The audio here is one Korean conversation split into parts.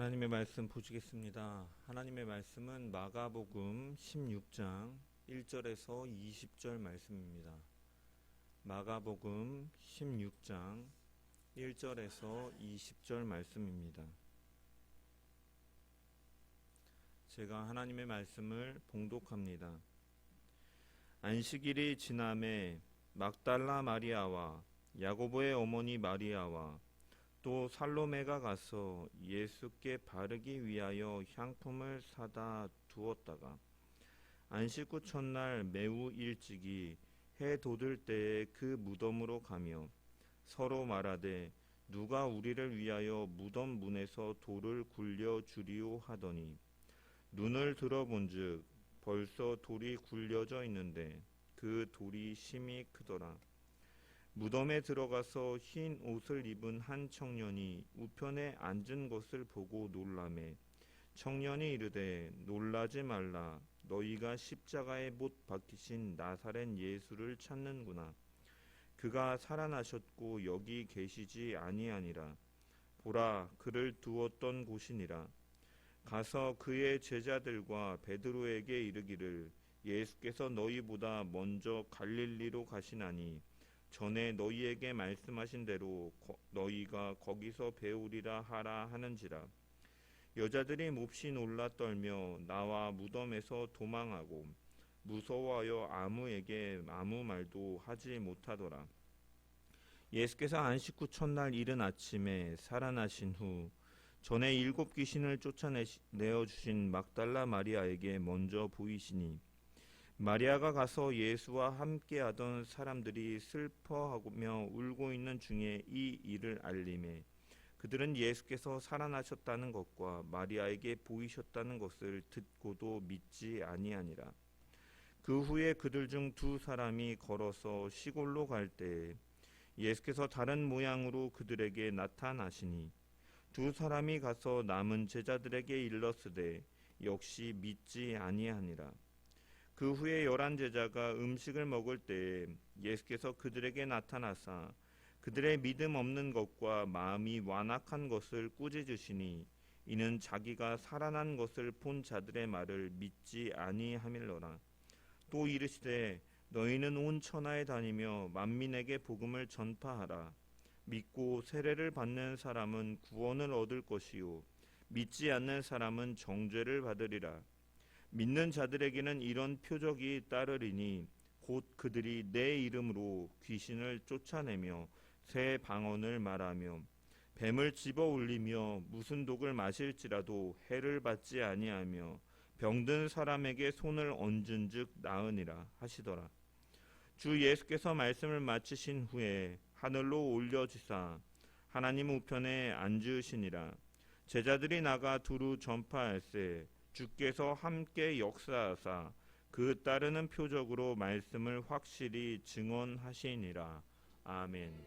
하나님의 말씀 보시겠습니다. 하나님의 말씀은 마가복음 16장 1절에서 20절 말씀입니다. 마가복음 16장 1절에서 20절 말씀입니다. 제가 하나님의 말씀을 봉독합니다. 안식일이 지남에 막달라 마리아와 야고보의 어머니 마리아와 또 살로메가 가서 예수께 바르기 위하여 향품을 사다 두었다가 안식 후 첫날 매우 일찍이 해 돋을 때에 그 무덤으로 가며 서로 말하되 누가 우리를 위하여 무덤 문에서 돌을 굴려 주리오 하더니 눈을 들어본즉 벌써 돌이 굴려져 있는데 그 돌이 심히 크더라. 무덤에 들어가서 흰 옷을 입은 한 청년이 우편에 앉은 것을 보고 놀라매 청년이 이르되 놀라지 말라. 너희가 십자가에 못 박히신 나사렛 예수를 찾는구나. 그가 살아나셨고 여기 계시지 아니하니라. 보라, 그를 두었던 곳이니라. 가서 그의 제자들과 베드로에게 이르기를 예수께서 너희보다 먼저 갈릴리로 가시나니 전에 너희에게 말씀하신 대로 너희가 거기서 배우리라 하라 하는지라. 여자들이 몹시 놀라 떨며 나와 무덤에서 도망하고 무서워하여 아무에게 아무 말도 하지 못하더라. 예수께서 안식 후 첫날 이른 아침에 살아나신 후 전에 7 귀신을 쫓아내어 주신 막달라 마리아에게 먼저 보이시니 마리아가 가서 예수와 함께하던 사람들이 슬퍼하며 울고 있는 중에 이 일을 알림해 그들은 예수께서 살아나셨다는 것과 마리아에게 보이셨다는 것을 듣고도 믿지 아니하니라. 그 후에 그들 중 2 사람이 걸어서 시골로 갈 때에 예수께서 다른 모양으로 그들에게 나타나시니 2 사람이 가서 남은 제자들에게 일렀으되 역시 믿지 아니하니라. 그 후에 11 제자가 음식을 먹을 때에 예수께서 그들에게 나타나사 그들의 믿음 없는 것과 마음이 완악한 것을 꾸짖으시니 이는 자기가 살아난 것을 본 자들의 말을 믿지 아니함일러라. 또 이르시되 너희는 온 천하에 다니며 만민에게 복음을 전파하라. 믿고 세례를 받는 사람은 구원을 얻을 것이요 믿지 않는 사람은 정죄를 받으리라. 믿는 자들에게는 이런 표적이 따르리니 곧 그들이 내 이름으로 귀신을 쫓아내며 새 방언을 말하며 뱀을 집어 올리며 무슨 독을 마실지라도 해를 받지 아니하며 병든 사람에게 손을 얹은즉 나으니라 하시더라. 주 예수께서 말씀을 마치신 후에 하늘로 올려지사 하나님 우편에 앉으시니라. 제자들이 나가 두루 전파할세 주께서 함께 역사하사 그 따르는 표적으로 말씀을 확실히 증언하시니라. 아멘.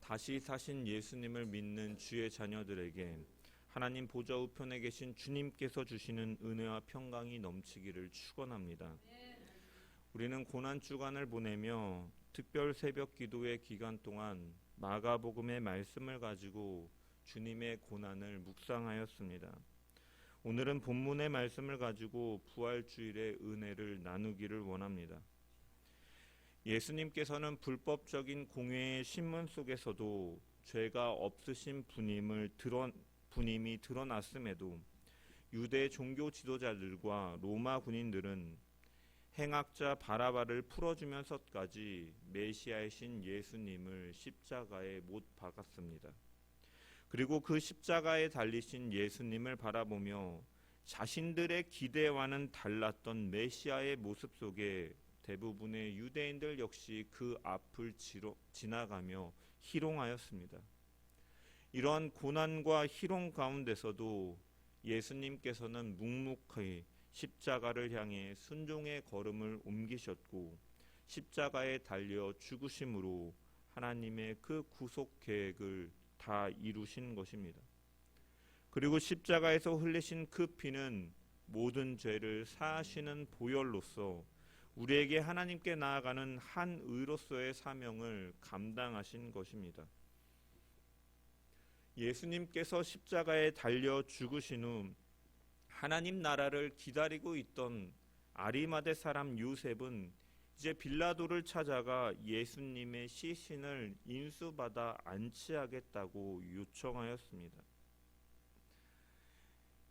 다시 사신 예수님을 믿는 주의 자녀들에게 하나님 보좌 우편에 계신 주님께서 주시는 은혜와 평강이 넘치기를 축원합니다. 우리는 고난 주간을 보내며 특별 새벽 기도의 기간 동안 마가복음의 말씀을 가지고 주님의 고난을 묵상하였습니다. 오늘은 본문의 말씀을 가지고 부활주일의 은혜를 나누기를 원합니다. 예수님께서는 불법적인 공회의 신문 속에서도 죄가 없으신 분임이 드러났음에도 유대 종교 지도자들과 로마 군인들은 행악자 바라바를 풀어주면서까지 메시아이신 예수님을 십자가에 못 박았습니다. 그리고 그 십자가에 달리신 예수님을 바라보며 자신들의 기대와는 달랐던 메시아의 모습 속에 대부분의 유대인들 역시 그 앞을 지나가며 희롱하였습니다. 이러한 고난과 희롱 가운데서도 예수님께서는 묵묵히 십자가를 향해 순종의 걸음을 옮기셨고 십자가에 달려 죽으심으로 하나님의 그 구속 계획을 다 이루신 것입니다. 그리고 십자가에서 흘리신 그 피는 모든 죄를 사하시는 보혈로서 우리에게 하나님께 나아가는 한 의로서의 사명을 감당하신 것입니다. 예수님께서 십자가에 달려 죽으신 후 하나님 나라를 기다리고 있던 아리마대 사람 요셉은 이제 빌라도를 찾아가 예수님의 시신을 인수받아 안치하겠다고 요청하였습니다.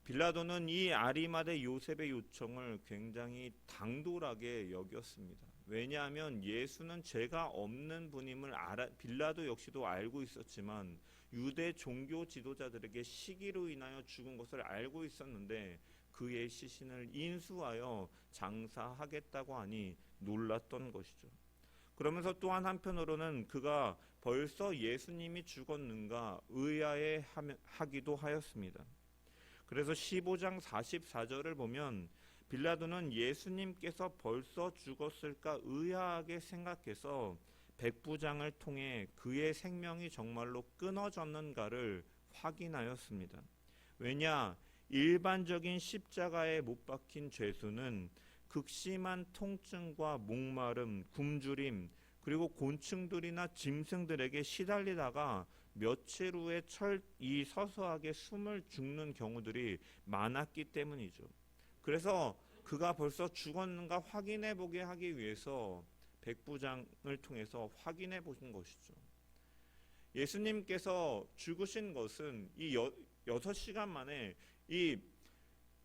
빌라도는 이 아리마대 요셉의 요청을 굉장히 당돌하게 여겼습니다. 왜냐하면 예수는 죄가 없는 분임을 빌라도 역시도 알고 있었지만 유대 종교 지도자들에게 시기로 인하여 죽은 것을 알고 있었는데 그의 시신을 인수하여 장사하겠다고 하니 놀랐던 것이죠. 그러면서 또한 한편으로는 그가 벌써 예수님이 죽었는가 의아해하기도 하였습니다. 그래서 15장 44절을 보면 빌라도는 예수님께서 벌써 죽었을까 의아하게 생각해서 백부장을 통해 그의 생명이 정말로 끊어졌는가를 확인하였습니다. 왜냐? 일반적인 십자가에 못 박힌 죄수는 극심한 통증과 목마름, 굶주림, 그리고 곤충들이나 짐승들에게 시달리다가 며칠 후에 철이 서서하게 숨을 죽는 경우들이 많았기 때문이죠. 그래서 그가 벌써 죽었는가 확인해 보게 하기 위해서 백부장을 통해서 확인해 보신 것이죠. 예수님께서 죽으신 것은 이 6시간 만에 이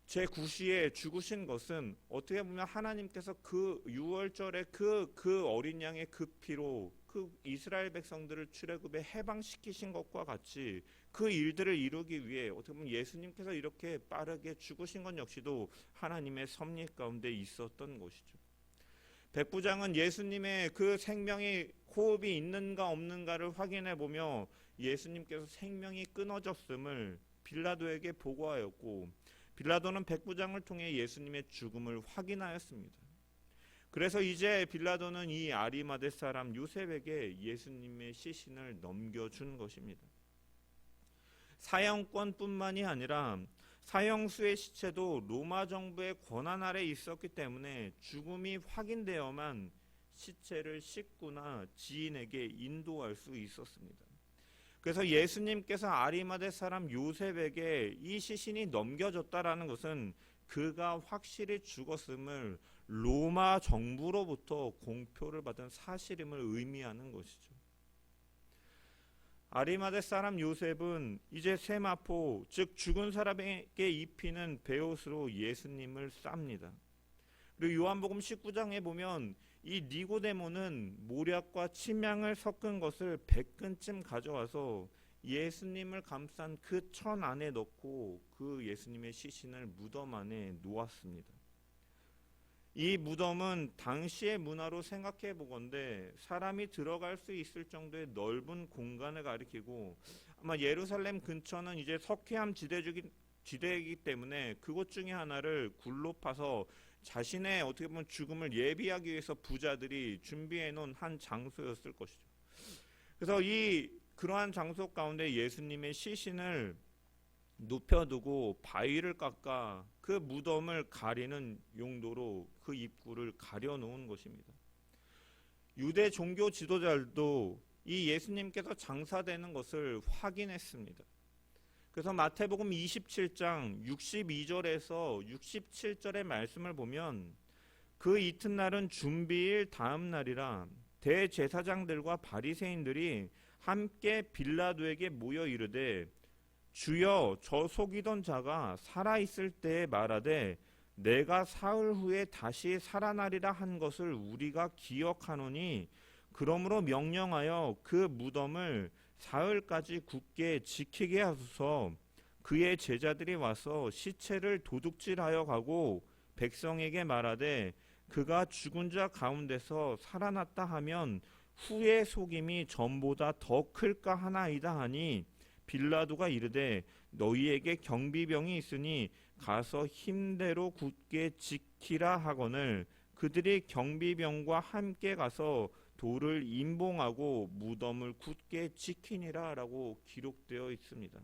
제9시에 죽으신 것은 어떻게 보면 하나님께서 그 6월절에 그 어린 양의 그 피로 그 이스라엘 백성들을 출애굽에 해방시키신 것과 같이 그 일들을 이루기 위해 어떻게 보면 예수님께서 이렇게 빠르게 죽으신 것 역시도 하나님의 섭리 가운데 있었던 것이죠. 백부장은 예수님의 그 생명이 호흡이 있는가 없는가를 확인해 보며 예수님께서 생명이 끊어졌음을 빌라도에게 보고하였고 빌라도는 백부장을 통해 예수님의 죽음을 확인하였습니다. 그래서 이제 빌라도는 이 아리마대 사람 요셉에게 예수님의 시신을 넘겨준 것입니다. 사형권뿐만이 아니라 사형수의 시체도 로마 정부의 권한 아래 있었기 때문에 죽음이 확인되어만 시체를 식구나 지인에게 인도할 수 있었습니다. 그래서 예수님께서 아리마대 사람 요셉에게 이 시신이 넘겨졌다라는 것은 그가 확실히 죽었음을 로마 정부로부터 공표를 받은 사실임을 의미하는 것이죠. 아리마대 사람 요셉은 이제 세마포, 즉 죽은 사람에게 입히는 베옷으로 예수님을 쌉니다. 그리고 요한복음 19장에 보면 이 니고데모는 모략과 침향을 섞은 것을 100근쯤 가져와서 예수님을 감싼 그 천 안에 넣고 그 예수님의 시신을 무덤 안에 놓았습니다. 이 무덤은 당시의 문화로 생각해 보건대 사람이 들어갈 수 있을 정도의 넓은 공간을 가리키고 아마 예루살렘 근처는 이제 석회암 지대이기 때문에 그곳 중에 하나를 굴로 파서 자신의 어떻게 보면 죽음을 예비하기 위해서 부자들이 준비해 놓은 한 장소였을 것이죠. 그래서 그러한 장소 가운데 예수님의 시신을 눕혀두고 바위를 깎아 그 무덤을 가리는 용도로 그 입구를 가려놓은 것입니다. 유대 종교 지도자들도 이 예수님께서 장사되는 것을 확인했습니다. 그래서 마태복음 27장 62절에서 67절의 말씀을 보면 그 이튿날은 준비일 다음 날이라 대제사장들과 바리새인들이 함께 빌라도에게 모여 이르되 주여 저 속이던 자가 살아있을 때에 말하되 내가 사흘 후에 다시 살아나리라 한 것을 우리가 기억하노니 그러므로 명령하여 그 무덤을 사흘까지 굳게 지키게 하소서. 그의 제자들이 와서 시체를 도둑질하여 가고 백성에게 말하되 그가 죽은 자 가운데서 살아났다 하면 후의 속임이 전보다 더 클까 하나이다 하니 빌라도가 이르되 너희에게 경비병이 있으니 가서 힘대로 굳게 지키라 하거늘 그들이 경비병과 함께 가서 돌을 임봉하고 무덤을 굳게 지키니라 라고 기록되어 있습니다.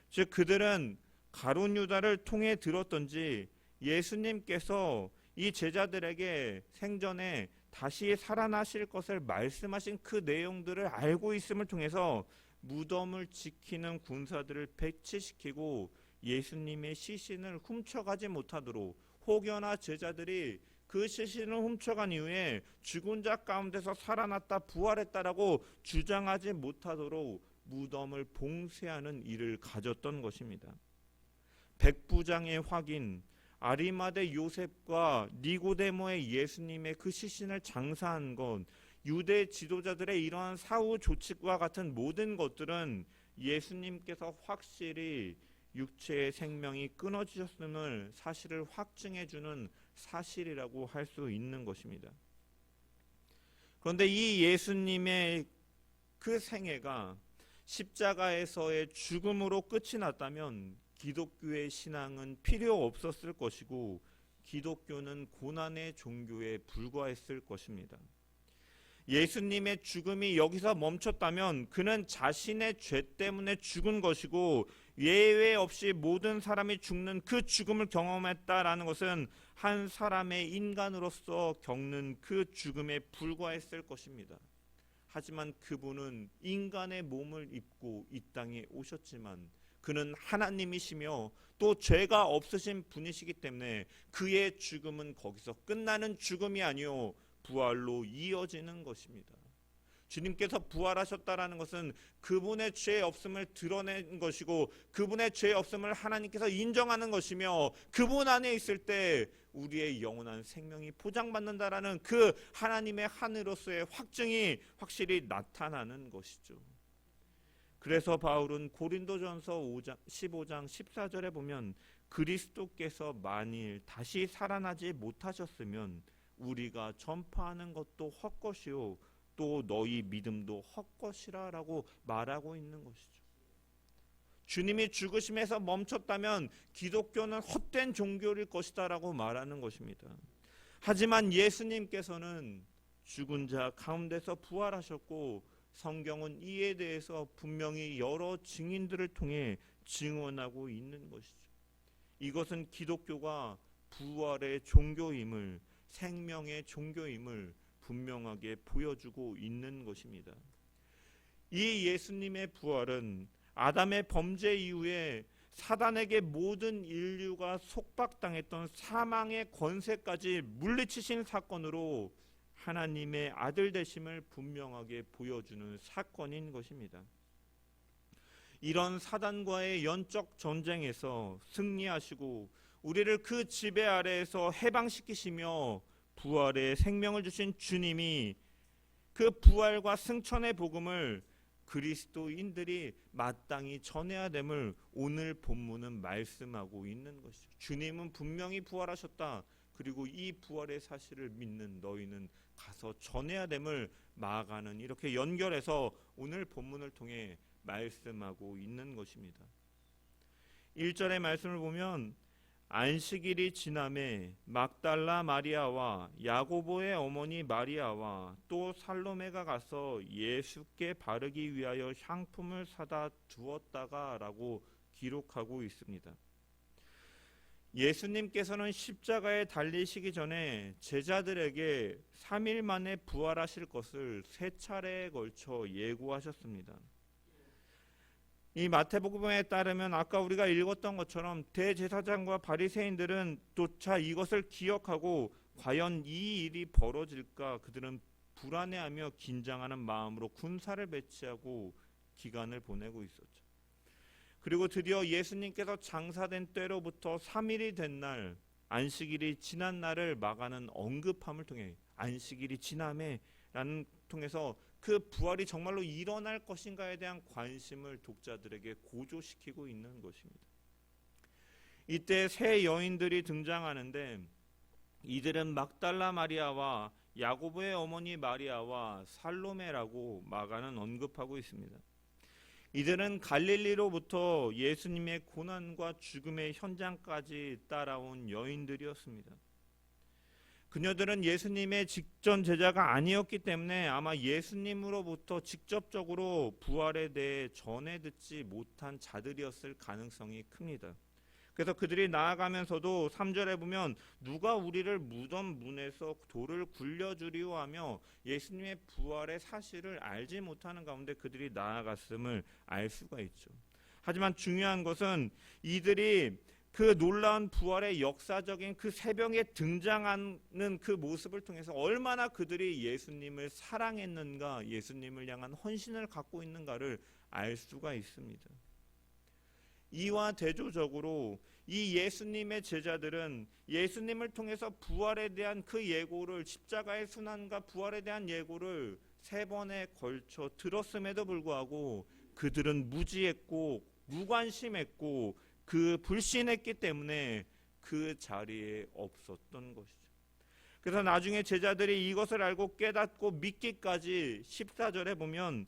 즉 그들은 가룟 유다를 통해 들었던지 예수님께서 이 제자들에게 생전에 다시 살아나실 것을 말씀하신 그 내용들을 알고 있음을 통해서 무덤을 지키는 군사들을 배치시키고 예수님의 시신을 훔쳐가지 못하도록, 혹여나 제자들이 그 시신을 훔쳐간 이후에 죽은 자 가운데서 살아났다 부활했다라고 주장하지 못하도록 무덤을 봉쇄하는 일을 가졌던 것입니다. 백부장의 확인, 아리마대 요셉과 니고데모의 예수님의 그 시신을 장사한 것, 유대 지도자들의 이러한 사후 조치와 같은 모든 것들은 예수님께서 확실히 육체의 생명이 끊어지셨음을 사실을 확증해주는 사실이라고 할 수 있는 것입니다. 그런데 이 예수님의 그 생애가 십자가에서의 죽음으로 끝이 났다면 기독교의 신앙은 필요 없었을 것이고 기독교는 고난의 종교에 불과했을 것입니다. 예수님의 죽음이 여기서 멈췄다면 그는 자신의 죄 때문에 죽은 것이고 예외 없이 모든 사람이 죽는 그 죽음을 경험했다라는 것은 한 사람의 인간으로서 겪는 그 죽음에 불과했을 것입니다. 하지만 그분은 인간의 몸을 입고 이 땅에 오셨지만 그는 하나님이시며 또 죄가 없으신 분이시기 때문에 그의 죽음은 거기서 끝나는 죽음이 아니요 부활로 이어지는 것입니다. 주님께서 부활하셨다라는 것은 그분의 죄 없음을 드러낸 것이고 그분의 죄 없음을 하나님께서 인정하는 것이며 그분 안에 있을 때 우리의 영원한 생명이 보장받는다라는 그 하나님의 하늘로서의 확증이 확실히 나타나는 것이죠. 그래서 바울은 고린도전서 15장 14절에 보면 그리스도께서 만일 다시 살아나지 못하셨으면 우리가 전파하는 것도 헛것이요 또 너희 믿음도 헛것이라 라고 말하고 있는 것이죠. 주님이 죽으심에서 멈췄다면 기독교는 헛된 종교일 것이다 라고 말하는 것입니다. 하지만 예수님께서는 죽은 자 가운데서 부활하셨고 성경은 이에 대해서 분명히 여러 증인들을 통해 증언하고 있는 것이죠. 이것은 기독교가 부활의 종교임을, 생명의 종교임을 분명하게 보여주고 있는 것입니다. 이 예수님의 부활은 아담의 범죄 이후에 사단에게 모든 인류가 속박당했던 사망의 권세까지 물리치신 사건으로 하나님의 아들 되심을 분명하게 보여주는 사건인 것입니다. 이런 사단과의 영적 전쟁에서 승리하시고 우리를 그 지배 아래에서 해방시키시며 부활의 생명을 주신 주님이 그 부활과 승천의 복음을 그리스도인들이 마땅히 전해야 됨을 오늘 본문은 말씀하고 있는 것이죠. 주님은 분명히 부활하셨다. 그리고 이 부활의 사실을 믿는 너희는 가서 전해야 됨을 마가는 이렇게 연결해서 오늘 본문을 통해 말씀하고 있는 것입니다. 1절의 말씀을 보면 안식일이 지남에 막달라 마리아와 야고보의 어머니 마리아와 또 살로메가 가서 예수께 바르기 위하여 향품을 사다 두었다가 라고 기록하고 있습니다. 예수님께서는 십자가에 달리시기 전에 제자들에게 3일 만에 부활하실 것을 3차례에 걸쳐 예고하셨습니다. 이 마태복음에 따르면 아까 우리가 읽었던 것처럼 대제사장과 바리새인들은 조차 이것을 기억하고 과연 이 일이 벌어질까 그들은 불안해하며 긴장하는 마음으로 군사를 배치하고 기간을 보내고 있었죠. 그리고 드디어 예수님께서 장사된 때로부터 3일이 된 날, 안식일이 지난 날을 마가는 언급함을 통해 안식일이 지남에 라는 통해서 그 부활이 정말로 일어날 것인가에 대한 관심을 독자들에게 고조시키고 있는 것입니다. 이때 세 여인들이 등장하는데 이들은 막달라 마리아와 야고보의 어머니 마리아와 살로메라고 마가는 언급하고 있습니다. 이들은 갈릴리로부터 예수님의 고난과 죽음의 현장까지 따라온 여인들이었습니다. 그녀들은 예수님의 직전 제자가 아니었기 때문에 아마 예수님으로부터 직접적으로 부활에 대해 전해 듣지 못한 자들이었을 가능성이 큽니다. 그래서 그들이 나아가면서도 3절에 보면 누가 우리를 무덤 문에서 돌을 굴려주리오 하며 예수님의 부활의 사실을 알지 못하는 가운데 그들이 나아갔음을 알 수가 있죠. 하지만 중요한 것은 이들이 그 놀라운 부활의 역사적인 그 새벽에 등장하는 그 모습을 통해서 얼마나 그들이 예수님을 사랑했는가, 예수님을 향한 헌신을 갖고 있는가를 알 수가 있습니다. 이와 대조적으로 이 예수님의 제자들은 예수님을 통해서 부활에 대한 그 예고를, 십자가의 순환과 부활에 대한 예고를 3번에 걸쳐 들었음에도 불구하고 그들은 무지했고 무관심했고 그 불신했기 때문에 그 자리에 없었던 것이죠. 그래서 나중에 제자들이 이것을 알고 깨닫고 믿기까지 14절에 보면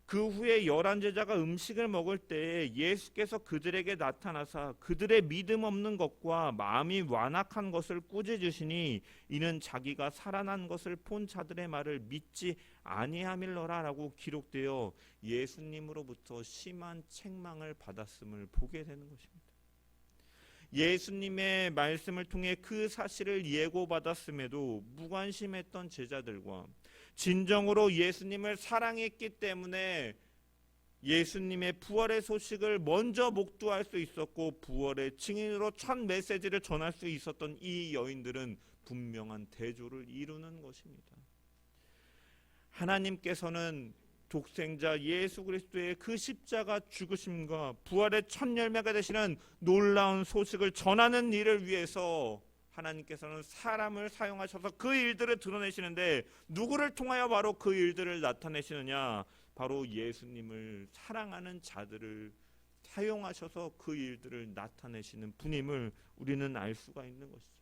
그 후에 11제자가 음식을 먹을 때에 예수께서 그들에게 나타나사 그들의 믿음 없는 것과 마음이 완악한 것을 꾸짖으시니 이는 자기가 살아난 것을 본 자들의 말을 믿지 아니함일러라 라고 기록되어 예수님으로부터 심한 책망을 받았음을 보게 되는 것입니다. 예수님의 말씀을 통해 그 사실을 예고받았음에도 무관심했던 제자들과 진정으로 예수님을 사랑했기 때문에 예수님의 부활의 소식을 먼저 목도할 수 있었고 부활의 증인으로 첫 메시지를 전할 수 있었던 이 여인들은 분명한 대조를 이루는 것입니다. 하나님께서는 독생자 예수 그리스도의 그 십자가 죽으심과 부활의 첫 열매가 되시는 놀라운 소식을 전하는 일을 위해서 하나님께서는 사람을 사용하셔서 그 일들을 드러내시는데 누구를 통하여 바로 그 일들을 나타내시느냐? 바로 예수님을 사랑하는 자들을 사용하셔서 그 일들을 나타내시는 분임을 우리는 알 수가 있는 것이죠.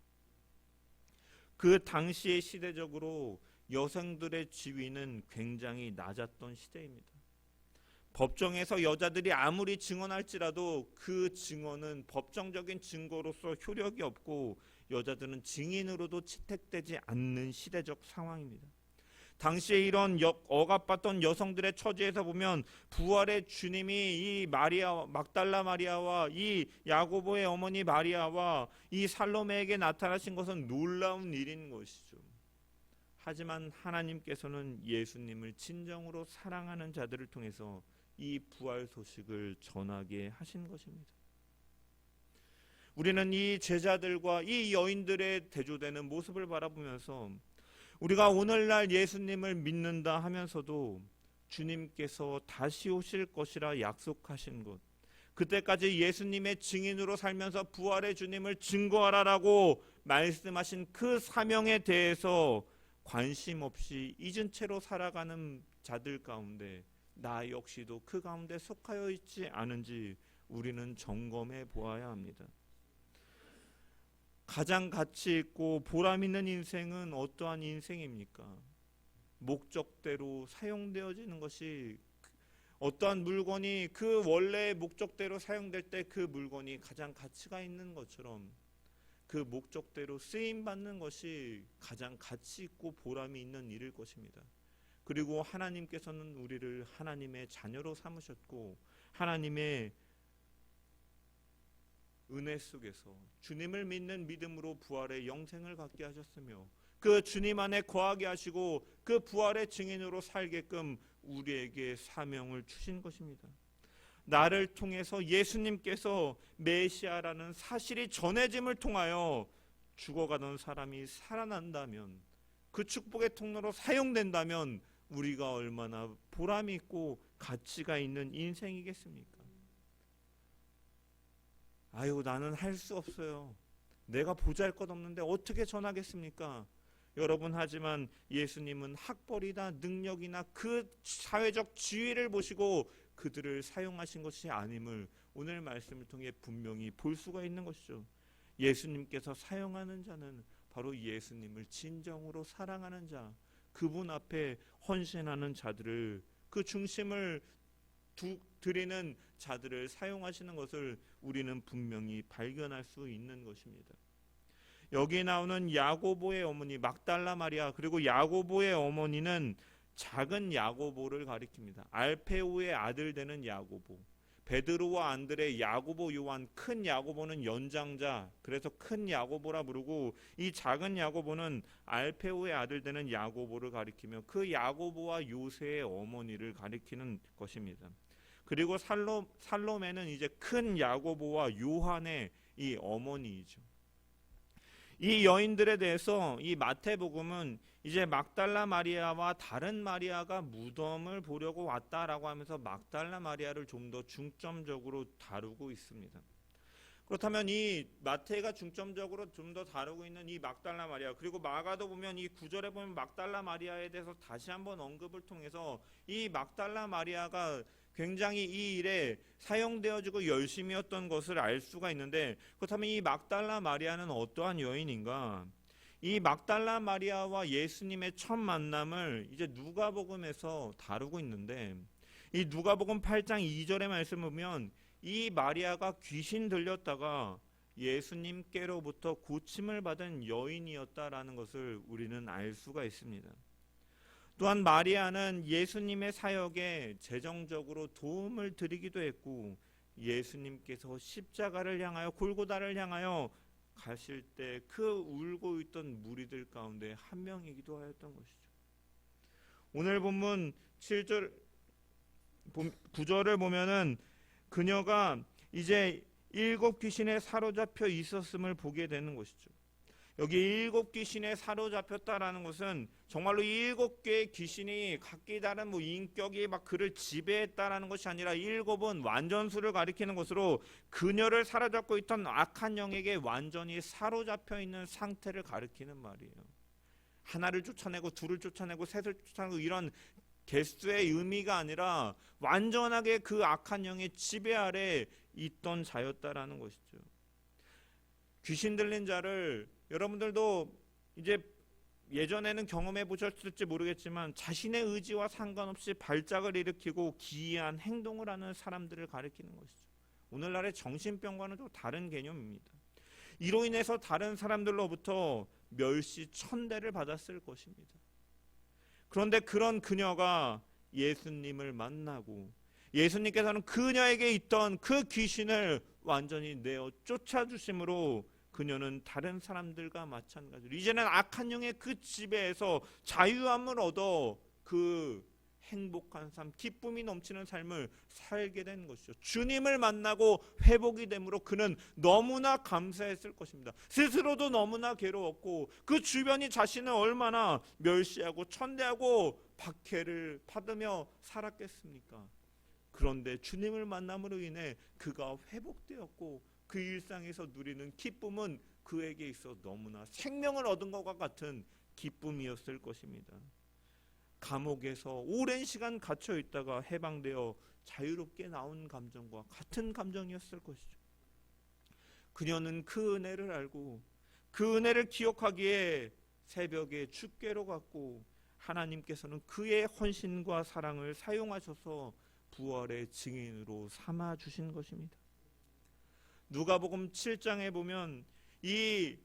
그 당시의 시대적으로 여성들의 지위는 굉장히 낮았던 시대입니다. 법정에서 여자들이 아무리 증언할지라도 그 증언은 법정적인 증거로서 효력이 없고 여자들은 증인으로도 채택되지 않는 시대적 상황입니다. 당시에 이런 억압받던 여성들의 처지에서 보면 부활의 주님이 이 마리아, 막달라 마리아와 이 야고보의 어머니 마리아와 이 살로메에게 나타나신 것은 놀라운 일인 것이죠. 하지만 하나님께서는 예수님을 진정으로 사랑하는 자들을 통해서 이 부활 소식을 전하게 하신 것입니다. 우리는 이 제자들과 이 여인들의 대조되는 모습을 바라보면서 우리가 오늘날 예수님을 믿는다 하면서도 주님께서 다시 오실 것이라 약속하신 것, 그때까지 예수님의 증인으로 살면서 부활의 주님을 증거하라라고 말씀하신 그 사명에 대해서 관심 없이 잊은 채로 살아가는 자들 가운데 나 역시도 그 가운데 속하여 있지 않은지 우리는 점검해 보아야 합니다. 가장 가치 있고 보람 있는 인생은 어떠한 인생입니까? 목적대로 사용되어지는 것이, 어떠한 물건이 그 원래의 목적대로 사용될 때 그 물건이 가장 가치가 있는 것처럼 그 목적대로 쓰임받는 것이 가장 가치 있고 보람이 있는 일일 것입니다. 그리고 하나님께서는 우리를 하나님의 자녀로 삼으셨고 하나님의 은혜 속에서 주님을 믿는 믿음으로 부활의 영생을 갖게 하셨으며 그 주님 안에 거하게 하시고 그 부활의 증인으로 살게끔 우리에게 사명을 주신 것입니다. 나를 통해서 예수님께서 메시아라는 사실이 전해짐을 통하여 죽어가던 사람이 살아난다면, 그 축복의 통로로 사용된다면 우리가 얼마나 보람이 있고 가치가 있는 인생이겠습니까? 아유, 나는 할 수 없어요. 내가 보잘것없는데 어떻게 전하겠습니까? 여러분, 하지만 예수님은 학벌이나 능력이나 그 사회적 지위를 보시고 그들을 사용하신 것이 아님을 오늘 말씀을 통해 분명히 볼 수가 있는 것이죠. 예수님께서 사용하는 자는 바로 예수님을 진정으로 사랑하는 자, 그분 앞에 헌신하는 자들을, 그 중심을 드리는 자들을 사용하시는 것을 우리는 분명히 발견할 수 있는 것입니다. 여기 나오는 야고보의 어머니 막달라 마리아, 그리고 야고보의 어머니는 작은 야고보를 가리킵니다. 알페오의 아들 되는 야고보. 베드로와 안드레, 야고보, 요한, 큰 야고보는 연장자, 그래서 큰 야고보라 부르고, 이 작은 야고보는 알페오의 아들 되는 야고보를 가리키며 그 야고보와 요새의 어머니를 가리키는 것입니다. 그리고 살로메는 이제 큰 야고보와 요한의 이 어머니이죠. 이 여인들에 대해서 이 마태복음은 이제 막달라 마리아와 다른 마리아가 무덤을 보려고 왔다라고 하면서 막달라 마리아를 좀 더 중점적으로 다루고 있습니다. 그렇다면 이 마태가 중점적으로 좀 더 다루고 있는 이 막달라 마리아, 그리고 마가도 보면 이 9절에 보면 막달라 마리아에 대해서 다시 한번 언급을 통해서 이 막달라 마리아가 굉장히 이 일에 사용되어지고 열심히 했던 것을 알 수가 있는데, 그렇다면 이 막달라 마리아는 어떠한 여인인가? 이 막달라 마리아와 예수님의 첫 만남을 이제 누가복음에서 다루고 있는데, 이 누가복음 8장 2절의 말씀을 보면 이 마리아가 귀신 들렸다가 예수님께로부터 고침을 받은 여인이었다라는 것을 우리는 알 수가 있습니다. 또한 마리아는 예수님의 사역에 재정적으로 도움을 드리기도 했고, 예수님께서 십자가를 향하여 골고다를 향하여 가실 때 그 울고 있던 무리들 가운데 한 명이기도 하였던 것이죠. 오늘 본문 7절 9절을 보면은 그녀가 이제 7 귀신에 사로잡혀 있었음을 보게 되는 것이죠. 여기 7 귀신에 사로잡혔다라는 것은 정말로 7개의 귀신이 각기 다른 인격이 막 그를 지배했다라는 것이 아니라 7은 완전수를 가리키는 것으로 그녀를 사로잡고 있던 악한 영에게 완전히 사로잡혀 있는 상태를 가리키는 말이에요. 하나를 쫓아내고 둘을 쫓아내고 셋을 쫓아내고 이런 개수의 의미가 아니라 완전하게 그 악한 영의 지배 아래 있던 자였다라는 것이죠. 귀신 들린 자를 여러분들도 이제 예전에는 경험해 보셨을지 모르겠지만 자신의 의지와 상관없이 발작을 일으키고 기이한 행동을 하는 사람들을 가리키는 것이죠. 오늘날의 정신병과는 또 다른 개념입니다. 이로 인해서 다른 사람들로부터 멸시 천대를 받았을 것입니다. 그런데 그런 그녀가 예수님을 만나고 예수님께서는 그녀에게 있던 그 귀신을 완전히 내어 쫓아주심으로 그녀는 다른 사람들과 마찬가지로 이제는 악한 영의 그 지배에서 자유함을 얻어 그 행복한 삶, 기쁨이 넘치는 삶을 살게 된 것이죠. 주님을 만나고 회복이 되므로 그는 너무나 감사했을 것입니다. 스스로도 너무나 괴로웠고 그 주변이 자신을 얼마나 멸시하고 천대하고 박해를 받으며 살았겠습니까? 그런데 주님을 만남으로 인해 그가 회복되었고 그 일상에서 누리는 기쁨은 그에게 있어 너무나 생명을 얻은 것과 같은 기쁨이었을 것입니다. 감옥에서 오랜 시간 갇혀 있다가 해방되어 자유롭게 나온 감정과 같은 감정이었을 것이죠. 그녀는 그 은혜를 알고 그 은혜를 기억하기에 새벽에 주께로 갔고 하나님께서는 그의 헌신과 사랑을 사용하셔서 부활의 증인으로 삼아 주신 것입니다. 누가복음 7장에 보면 이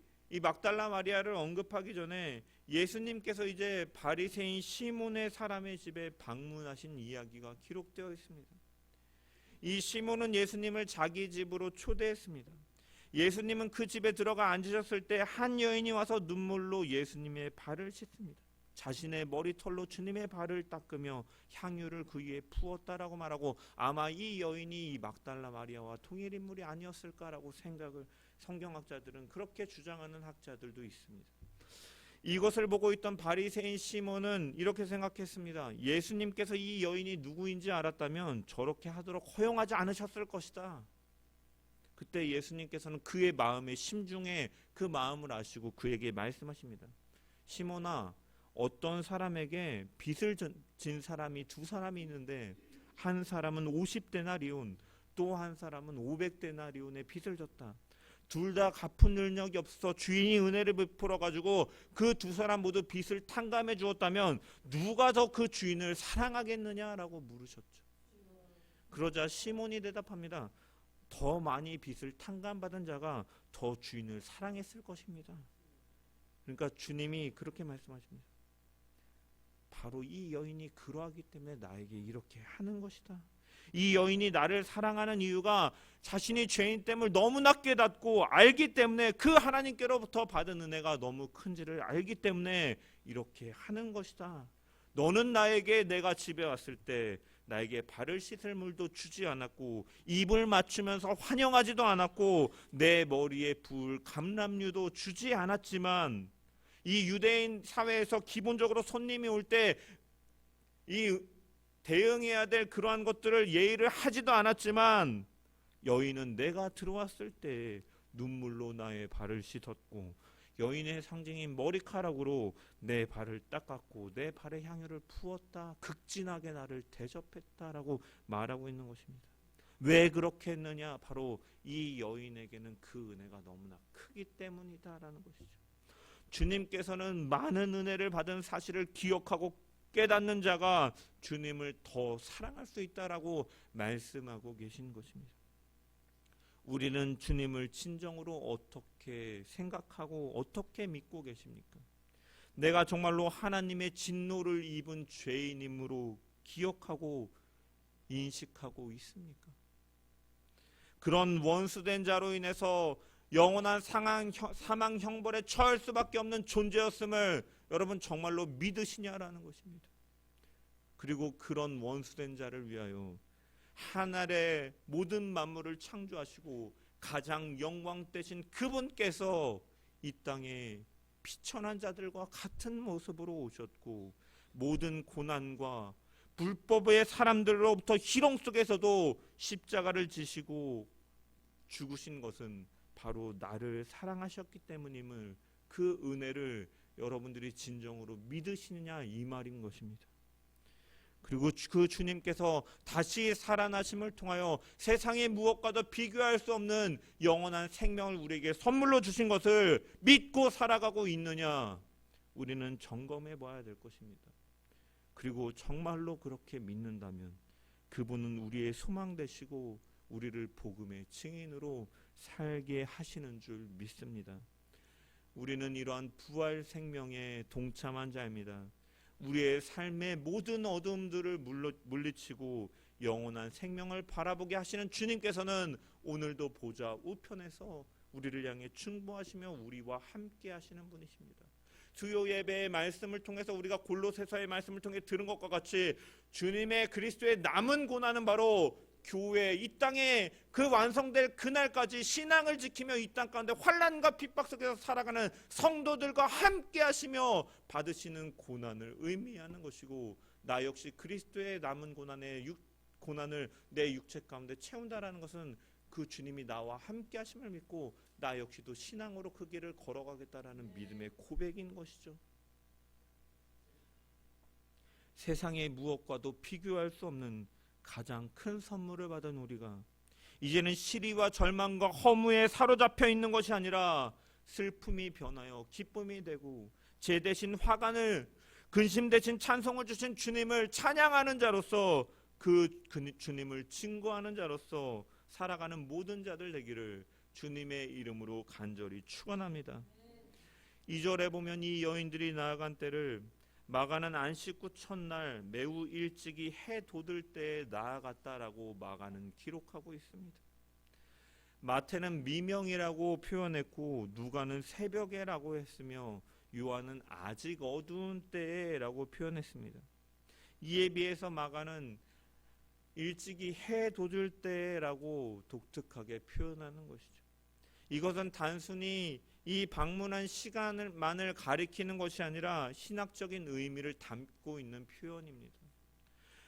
막달라 마리아를 언급하기 전에 예수님께서 이제 바리새인 시몬의 사람의 집에 방문하신 이야기가 기록되어 있습니다. 이 시몬은 예수님을 자기 집으로 초대했습니다. 예수님은 그 집에 들어가 앉으셨을 때 한 여인이 와서 눈물로 예수님의 발을 씻습니다. 자신의 머리털로 주님의 발을 닦으며 향유를 그 위에 부었다라고 말하고 아마 이 여인이 이 막달라 마리아와 동일 인물이 아니었을까라고 생각을 성경학자들은 그렇게 주장하는 학자들도 있습니다. 이것을 보고 있던 바리새인 시몬은 이렇게 생각했습니다. 예수님께서 이 여인이 누구인지 알았다면 저렇게 하도록 허용하지 않으셨을 것이다. 그때 예수님께서는 그의 마음의 심중에 그 마음을 아시고 그에게 말씀하십니다. 시몬아, 어떤 사람에게 빚을 진 사람이 두 사람이 있는데 한 사람은 50데나리온 또 한 사람은 500데나리온의 빚을 졌다. 둘 다 갚은 능력이 없어 주인이 은혜를 베풀어 가지고 그 두 사람 모두 빚을 탕감해 주었다면 누가 더 그 주인을 사랑하겠느냐라고 물으셨죠. 그러자 시몬이 대답합니다. 더 많이 빚을 탕감받은 자가 더 주인을 사랑했을 것입니다. 그러니까 주님이 그렇게 말씀하십니다. 바로 이 여인이 그러하기 때문에 나에게 이렇게 하는 것이다. 이 여인이 나를 사랑하는 이유가 자신이 죄인됨을 너무나 깨닫고 알기 때문에 그 하나님께로부터 받은 은혜가 너무 큰지를 알기 때문에 이렇게 하는 것이다. 너는 나에게 내가 집에 왔을 때 나에게 발을 씻을 물도 주지 않았고 입을 맞추면서 환영하지도 않았고 내 머리에 부을 감람류도 주지 않았지만, 이 유대인 사회에서 기본적으로 손님이 올 때 이 대응해야 될 그러한 것들을 예의를 하지도 않았지만, 여인은 내가 들어왔을 때 눈물로 나의 발을 씻었고 여인의 상징인 머리카락으로 내 발을 닦았고 내 발에 향유를 부었다. 극진하게 나를 대접했다라고 말하고 있는 것입니다. 왜 그렇게 했느냐? 바로 이 여인에게는 그 은혜가 너무나 크기 때문이다라는 것이죠. 주님께서는 많은 은혜를 받은 사실을 기억하고 깨닫는 자가 주님을 더 사랑할 수 있다라고 말씀하고 계신 것입니다. 우리는 주님을 진정으로 어떻게 생각하고 어떻게 믿고 계십니까? 내가 정말로 하나님의 진노를 입은 죄인임으로 기억하고 인식하고 있습니까? 그런 원수된 자로 인해서 영원한 사망 형벌에 처할 수밖에 없는 존재였음을 여러분 정말로 믿으시냐라는 것입니다. 그리고 그런 원수된 자를 위하여 하늘의 모든 만물을 창조하시고 가장 영광되신 그분께서 이 땅에 비천한 자들과 같은 모습으로 오셨고 모든 고난과 불법의 사람들로부터 희롱 속에서도 십자가를 지시고 죽으신 것은 바로 나를 사랑하셨기 때문임을, 그 은혜를 여러분들이 진정으로 믿으시느냐 이 말인 것입니다. 그리고 그 주님께서 다시 살아나심을 통하여 세상의 무엇과도 비교할 수 없는 영원한 생명을 우리에게 선물로 주신 것을 믿고 살아가고 있느냐, 우리는 점검해 봐야 될 것입니다. 그리고 정말로 그렇게 믿는다면 그분은 우리의 소망 되시고 우리를 복음의 증인으로 살게 하시는 줄 믿습니다. 우리는 이러한 부활 생명에 동참한 자입니다. 우리의 삶의 모든 어둠들을 물리치고 영원한 생명을 바라보게 하시는 주님께서는 오늘도 보좌 우편에서 우리를 향해 충보하시며 우리와 함께 하시는 분이십니다. 주요 예배의 말씀을 통해서 우리가 골로새서의 말씀을 통해 들은 것과 같이 주님의 그리스도의 남은 고난은 바로 교회, 이 땅에 그 완성될 그날까지 신앙을 지키며 이 땅 가운데 환난과 핍박 속에서 살아가는 성도들과 함께 하시며 받으시는 고난을 의미하는 것이고, 나 역시 그리스도의 남은 고난을 내 육체 가운데 채운다라는 것은 그 주님이 나와 함께 하심을 믿고 나 역시도 신앙으로 그 길을 걸어가겠다라는 믿음의 고백인 것이죠. 세상의 무엇과도 비교할 수 없는 가장 큰 선물을 받은 우리가 이제는 시리와 절망과 허무에 사로잡혀 있는 것이 아니라 슬픔이 변하여 기쁨이 되고 제 대신 화관을, 근심 대신 찬송을 주신 주님을 찬양하는 자로서 그 주님을 증거하는 자로서 살아가는 모든 자들 되기를 주님의 이름으로 간절히 축원합니다. 2절에 보면 이 여인들이 나아간 때를 마가는 안식 후 첫날 매우 일찍이 해 돋을 때에 나아갔다라고 마가는 기록하고 있습니다. 마태는 미명이라고 표현했고 누가는 새벽에라고 했으며 요한은 아직 어두운 때에라고 표현했습니다. 이에 비해서 마가는 일찍이 해 돋을 때라고 독특하게 표현하는 것이죠. 이것은 단순히 이 방문한 시간만을 가리키는 것이 아니라 신학적인 의미를 담고 있는 표현입니다.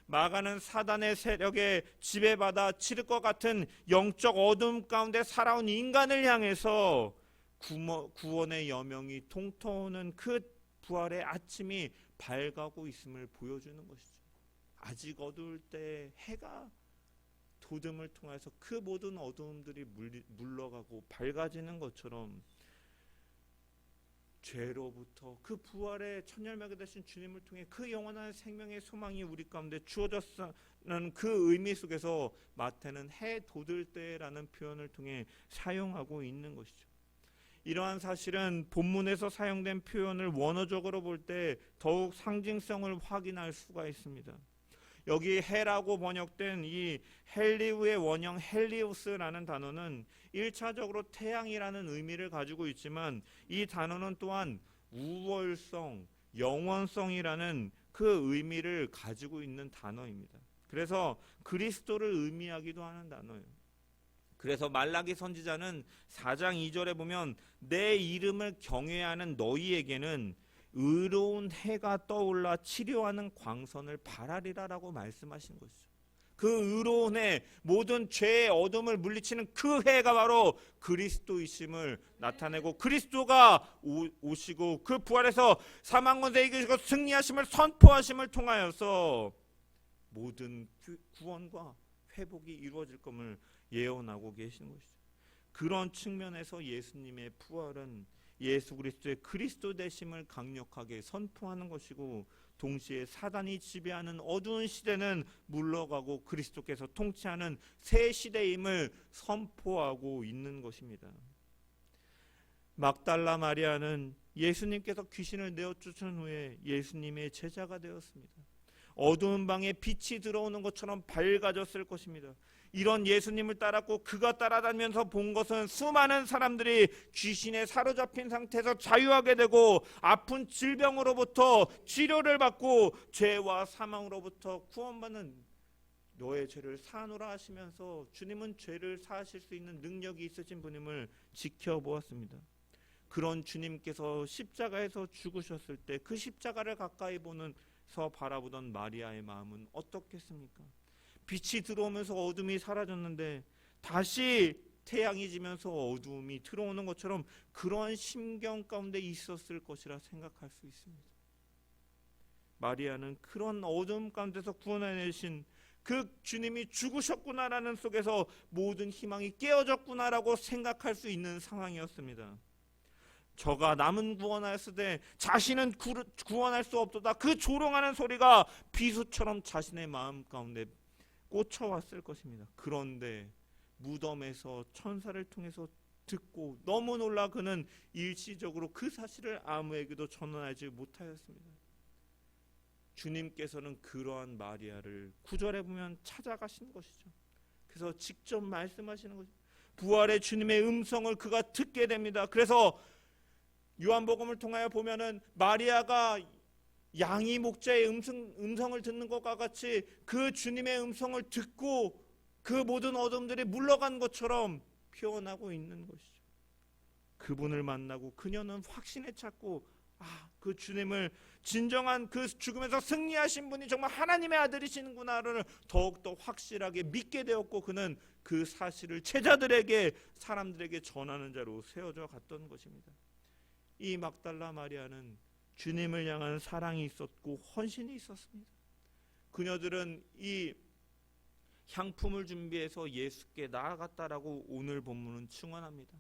마가는 사단의 세력에 지배받아 치를 것 같은 영적 어둠 가운데 살아온 인간을 향해서 구원의 여명이 통터오는 그 부활의 아침이 밝아오고 있음을 보여주는 것이죠. 아직 어두울 때 해가 돋음을 통해서 그 모든 어두움들이 물러가고 밝아지는 것처럼 죄로부터 그 부활의 천열매가 되신 주님을 통해 그 영원한 생명의 소망이 우리 가운데 주어졌다는 그 의미 속에서 마태는 해 돋을 때라는 표현을 통해 사용하고 있는 것이죠. 이러한 사실은 본문에서 사용된 표현을 원어적으로 볼 때 더욱 상징성을 확인할 수가 있습니다. 여기 해라고 번역된 이 헬리우의 원형 헬리우스라는 단어는 1차적으로 태양이라는 의미를 가지고 있지만 이 단어는 또한 우월성, 영원성이라는 그 의미를 가지고 있는 단어입니다. 그래서 그리스도를 의미하기도 하는 단어예요. 그래서 말라기 선지자는 4장 2절에 보면 내 이름을 경외하는 너희에게는 의로운 해가 떠올라 치료하는 광선을 발하리라라고 말씀하신 것이죠. 그 의로운 해, 모든 죄의 어둠을 물리치는 그 해가 바로 그리스도이심을 나타내고 그리스도가 오시고 그 부활해서 사망 권세 이기시고 승리하심을 선포하심을 통하여서 모든 구원과 회복이 이루어질 것을 예언하고 계시는 것이죠. 그런 측면에서 예수님의 부활은 예수 그리스도의 그리스도 되심을 강력하게 선포하는 것이고 동시에 사단이 지배하는 어두운 시대는 물러가고 그리스도께서 통치하는 새 시대임을 선포하고 있는 것입니다. 막달라 마리아는 예수님께서 귀신을 내어쫓은 후에 예수님의 제자가 되었습니다. 어두운 방에 빛이 들어오는 것처럼 밝아졌을 것입니다. 이런 예수님을 따랐고 그가 따라다니면서 본 것은 수많은 사람들이 귀신에 사로잡힌 상태에서 자유하게 되고 아픈 질병으로부터 치료를 받고 죄와 사망으로부터 구원받는 너의 죄를 사하노라 하시면서 주님은 죄를 사하실 수 있는 능력이 있으신 분임을 지켜보았습니다. 그런 주님께서 십자가에서 죽으셨을 때 그 십자가를 가까이 보면서 바라보던 마리아의 마음은 어떻겠습니까? 빛이 들어오면서 어둠이 사라졌는데 다시 태양이 지면서 어둠이 들어오는 것처럼 그러한 심경 가운데 있었을 것이라 생각할 수 있습니다. 마리아는 그런 어둠 가운데서 구원해내신 그 주님이 죽으셨구나라는 속에서 모든 희망이 깨어졌구나라고 생각할 수 있는 상황이었습니다. 저가 남은 구원하였으되 자신은 구원할 수 없도다. 그 조롱하는 소리가 비수처럼 자신의 마음 가운데 꽂혀왔을 것입니다. 그런데 무덤에서 천사를 통해서 듣고 너무 놀라 그는 일시적으로 그 사실을 아무에게도 전하지 못하였습니다. 주님께서는 그러한 마리아를 9절에 보면 찾아가신 것이죠. 그래서 직접 말씀하시는 것이죠. 부활의 주님의 음성을 그가 듣게 됩니다. 그래서 요한복음을 통하여 보면은 마리아가 양이 목자의 음성을 듣는 것과 같이 그 주님의 음성을 듣고 그 모든 어둠들이 물러간 것처럼 표현하고 있는 것이죠. 그분을 만나고 그녀는 확신에 찾고 그 주님을 진정한 그 죽음에서 승리하신 분이 정말 하나님의 아들이시는구나를 더욱더 확실하게 믿게 되었고 그는 그 사실을 제자들에게 사람들에게 전하는 자로 세워져 갔던 것입니다. 이 막달라 마리아는 주님을 향한 사랑이 있었고 헌신이 있었습니다. 그녀들은 이 향품을 준비해서 예수께 나아갔다라고 오늘 본문은 증언합니다.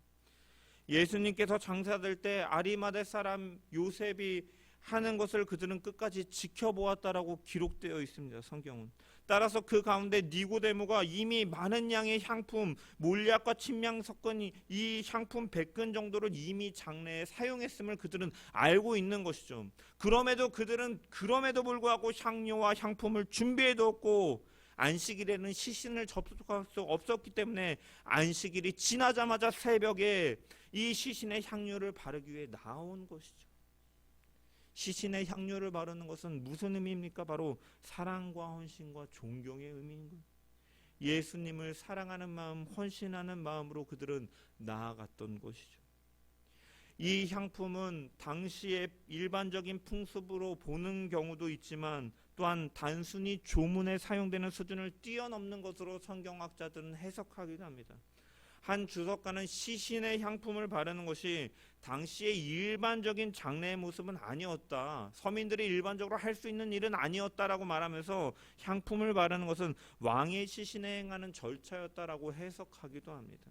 예수님께서 장사될 때 아리마대 사람 요셉이 하는 것을 그들은 끝까지 지켜보았다라고 기록되어 있습니다. 성경은. 따라서 그 가운데 니고데모가 이미 많은 양의 향품, 몰약과 침향 섞은 이 향품 100근 정도를 이미 장례에 사용했음을 그들은 알고 있는 것이죠. 그럼에도 그들은 그럼에도 불구하고 향료와 향품을 준비해 두었고 안식일에는 시신을 접촉할 수 없었기 때문에 안식일이 지나자마자 새벽에 이 시신의 향료를 바르기 위해 나온 것이죠. 시신의 향료를 바르는 것은 무슨 의미입니까? 바로 사랑과 헌신과 존경의 의미인 거예요. 예수님을 사랑하는 마음, 헌신하는 마음으로 그들은 나아갔던 것이죠. 이 향품은 당시의 일반적인 풍습으로 보는 경우도 있지만 또한 단순히 조문에 사용되는 수준을 뛰어넘는 것으로 성경학자들은 해석하기도 합니다. 한 주석가는 시신의 향품을 바르는 것이 당시의 일반적인 장례의 모습은 아니었다. 서민들이 일반적으로 할 수 있는 일은 아니었다라고 말하면서 향품을 바르는 것은 왕의 시신에 행하는 절차였다라고 해석하기도 합니다.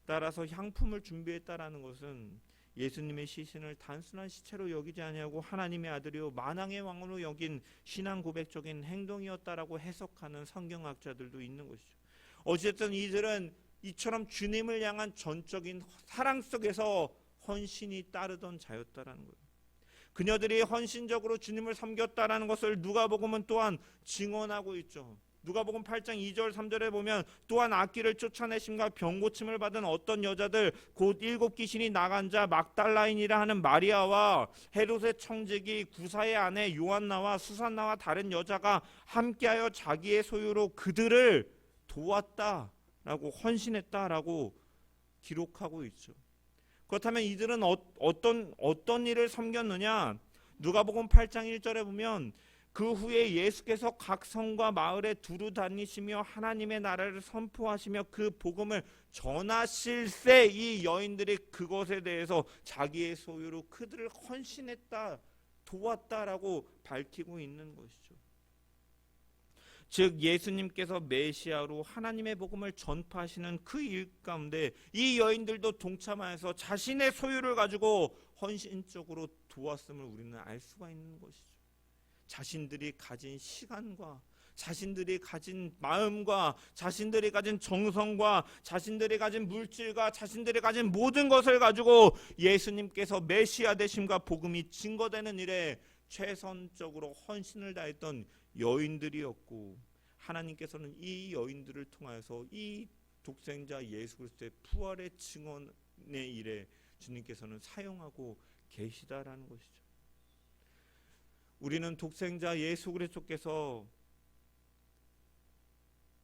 따라서 향품을 준비했다라는 것은 예수님의 시신을 단순한 시체로 여기지 아니하고 하나님의 아들이요 만왕의 왕으로 여긴 신앙 고백적인 행동이었다라고 해석하는 성경학자들도 있는 것이죠. 어쨌든 이들은 이처럼 주님을 향한 전적인 사랑 속에서 헌신이 따르던 자였다라는 거예요. 그녀들이 헌신적으로 주님을 섬겼다라는 것을 누가복음은 또한 증언하고 있죠. 누가복음 8장 2절 3절에 보면 또한 악귀를 쫓아내심과 병고침을 받은 어떤 여자들 곧 7귀신이 나간 자 막달라인이라 하는 마리아와 헤롯의 청지기 구사의 아내 요한나와 수산나와 다른 여자가 함께하여 자기의 소유로 그들을 도왔다라고 헌신했다라고 기록하고 있죠. 그렇다면 이들은 어떤 일을 섬겼느냐? 누가복음 8장 1절에 보면 그 후에 예수께서 각 성과 마을에 두루 다니시며 하나님의 나라를 선포하시며 그 복음을 전하실세 이 여인들이 그것에 대해서 자기의 소유로 그들을 헌신했다, 도왔다라고 밝히고 있는 것이죠. 즉 예수님께서 메시아로 하나님의 복음을 전파하시는 그 일 가운데 이 여인들도 동참하여서 자신의 소유를 가지고 헌신적으로 도왔음을 우리는 알 수가 있는 것이죠. 자신들이 가진 시간과 자신들이 가진 마음과 자신들이 가진 정성과 자신들이 가진 물질과 자신들이 가진 모든 것을 가지고 예수님께서 메시아 되심과 복음이 증거되는 일에 최선적으로 헌신을 다했던 여인들이었고, 하나님께서는 이 여인들을 통하여서 이 독생자 예수 그리스도의 부활의 증언의 일에 주님께서는 사용하고 계시다라는 것이죠. 우리는 독생자 예수 그리스도께서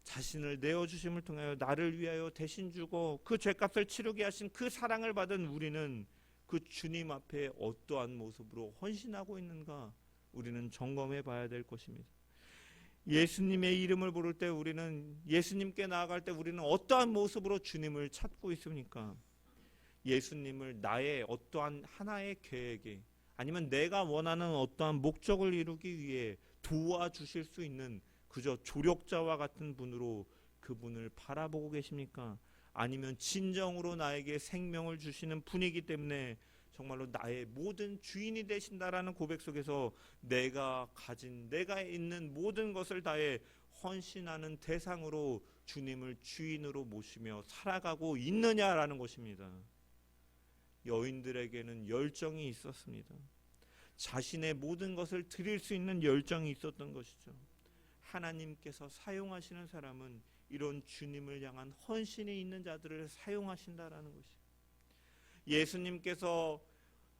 자신을 내어주심을 통하여 나를 위하여 대신 주고 그 죄값을 치르게 하신 그 사랑을 받은 우리는 그 주님 앞에 어떠한 모습으로 헌신하고 있는가 우리는 점검해 봐야 될 것입니다. 예수님의 이름을 부를 때 우리는, 예수님께 나아갈 때 우리는 어떠한 모습으로 주님을 찾고 있습니까? 예수님을 나의 어떠한 하나의 계획에, 아니면 내가 원하는 어떠한 목적을 이루기 위해 도와주실 수 있는 그저 조력자와 같은 분으로 그분을 바라보고 계십니까? 아니면 진정으로 나에게 생명을 주시는 분이기 때문에 정말로 나의 모든 주인이 되신다라는 고백 속에서 내가 가진, 내가 있는 모든 것을 다해 헌신하는 대상으로 주님을 주인으로 모시며 살아가고 있느냐라는 것입니다. 여인들에게는 열정이 있었습니다. 자신의 모든 것을 드릴 수 있는 열정이 있었던 것이죠. 하나님께서 사용하시는 사람은 이런 주님을 향한 헌신이 있는 자들을 사용하신다라는 것이죠. 예수님께서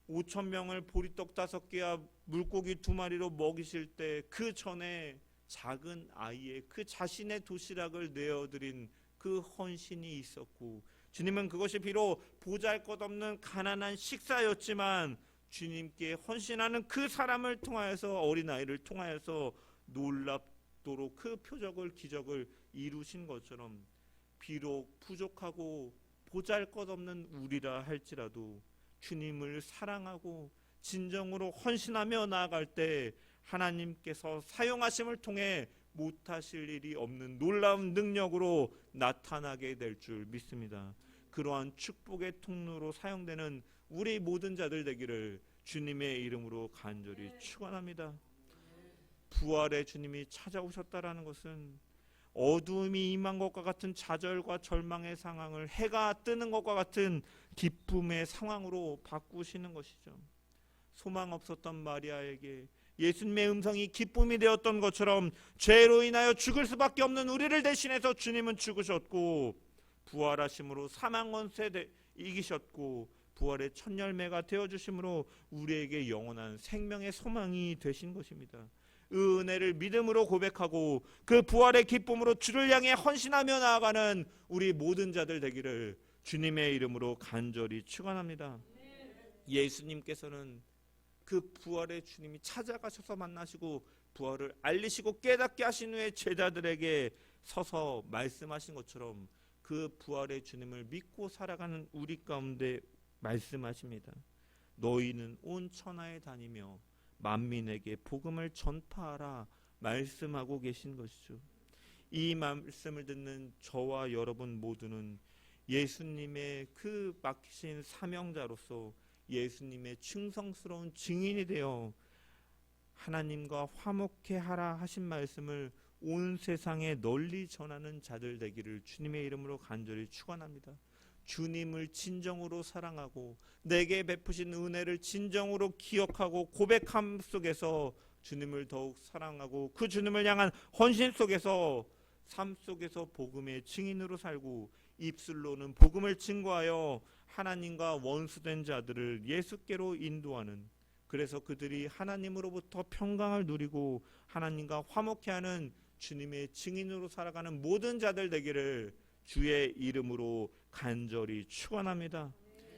5,000명을 보리떡 5개와 물고기 2마리로 먹이실 때 그 전에 작은 아이의 그 자신의 도시락을 내어드린 그 헌신이 있었고, 주님은 그것이 비록 보잘것없는 가난한 식사였지만 주님께 헌신하는 그 사람을 통하여서, 어린아이를 통하여서 놀랍도록 그 표적을, 기적을 이루신 것처럼 비록 부족하고 보잘것없는 우리라 할지라도 주님을 사랑하고 진정으로 헌신하며 나아갈 때 하나님께서 사용하심을 통해 못하실 일이 없는 놀라운 능력으로 나타나게 될 줄 믿습니다. 그러한 축복의 통로로 사용되는 우리 모든 자들 되기를 주님의 이름으로 간절히 축원합니다. 부활의 주님이 찾아오셨다라는 것은 어두움이 임한 것과 같은 좌절과 절망의 상황을 해가 뜨는 것과 같은 기쁨의 상황으로 바꾸시는 것이죠. 소망 없었던 마리아에게 예수님의 음성이 기쁨이 되었던 것처럼 죄로 인하여 죽을 수밖에 없는 우리를 대신해서 주님은 죽으셨고 부활하심으로 사망 권세 이기셨고 부활의 첫 열매가 되어주심으로 우리에게 영원한 생명의 소망이 되신 것입니다. 은혜를 믿음으로 고백하고 그 부활의 기쁨으로 주를 향해 헌신하며 나아가는 우리 모든 자들 되기를 주님의 이름으로 간절히 축원합니다. 예수님께서는 그 부활의 주님이 찾아가셔서 만나시고 부활을 알리시고 깨닫게 하신 후에 제자들에게 서서 말씀하신 것처럼 그 부활의 주님을 믿고 살아가는 우리 가운데 말씀하십니다. 너희는 온 천하에 다니며 만민에게 복음을 전파하라 말씀하고 계신 것이죠. 이 말씀을 듣는 저와 여러분 모두는 예수님의 그 맡기신 사명자로서 예수님의 충성스러운 증인이 되어 하나님과 화목해 하라 하신 말씀을 온 세상에 널리 전하는 자들 되기를 주님의 이름으로 간절히 축원합니다. 주님을 진정으로 사랑하고 내게 베푸신 은혜를 진정으로 기억하고 고백함 속에서 주님을 더욱 사랑하고 그 주님을 향한 헌신 속에서 삶 속에서 복음의 증인으로 살고 입술로는 복음을 증거하여 하나님과 원수된 자들을 예수께로 인도하는, 그래서 그들이 하나님으로부터 평강을 누리고 하나님과 화목해 하는 주님의 증인으로 살아가는 모든 자들 되기를 주의 이름으로 간절히 축원합니다.